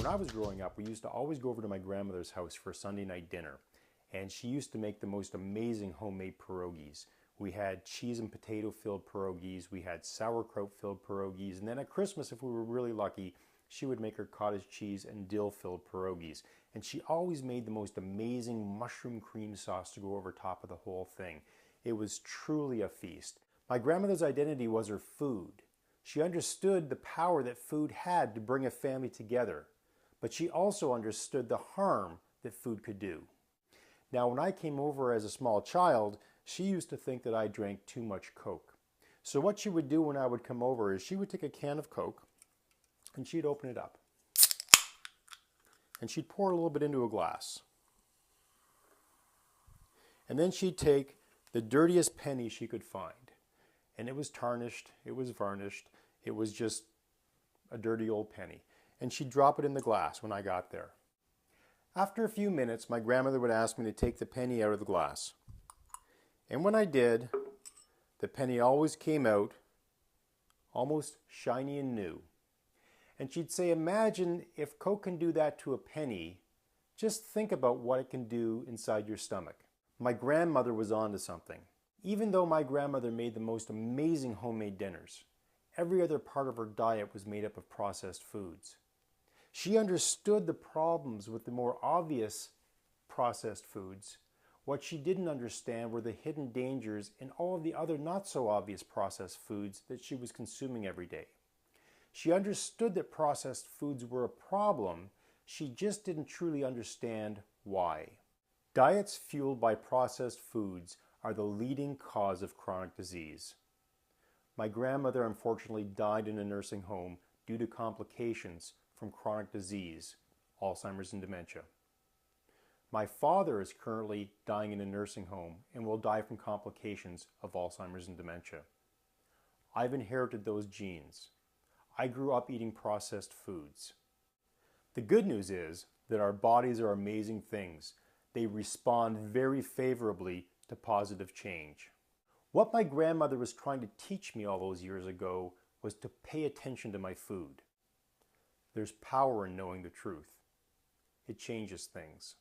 When I was growing up, we used to always go over to my grandmother's house for Sunday night dinner, and she used to make the most amazing homemade pierogies. We had cheese and potato filled pierogies, we had sauerkraut filled pierogies, and then at Christmas, if we were really lucky, she would make her cottage cheese and dill filled pierogies. And she always made the most amazing mushroom cream sauce to go over top of the whole thing. It was truly a feast. My grandmother's identity was her food. She understood the power that food had to bring a family together, but she also understood the harm that food could do. Now, when I came over as a small child, she used to think that I drank too much Coke. So what she would do when I would come over is she would take a can of Coke and she'd open it up. And she'd pour a little bit into a glass. And then she'd take the dirtiest penny she could find. And it was tarnished, it was varnished, it was just a dirty old penny. And she'd drop it in the glass when I got there. After a few minutes, my grandmother would ask me to take the penny out of the glass. And when I did, the penny always came out almost shiny and new. And she'd say, imagine if Coke can do that to a penny, just think about what it can do inside your stomach. My grandmother was onto something. Even though my grandmother made the most amazing homemade dinners, every other part of her diet was made up of processed foods. She understood the problems with the more obvious processed foods. What she didn't understand were the hidden dangers in all of the other not so obvious processed foods that she was consuming every day. She understood that processed foods were a problem, she just didn't truly understand why. Diets fueled by processed foods are the leading cause of chronic disease. My grandmother unfortunately died in a nursing home due to complications from chronic disease, Alzheimer's and dementia. My father is currently dying in a nursing home and will die from complications of Alzheimer's and dementia. I've inherited those genes. I grew up eating processed foods. The good news is that our bodies are amazing things. They respond very favorably to positive change. What my grandmother was trying to teach me all those years ago was to pay attention to my food. There's power in knowing the truth. It changes things.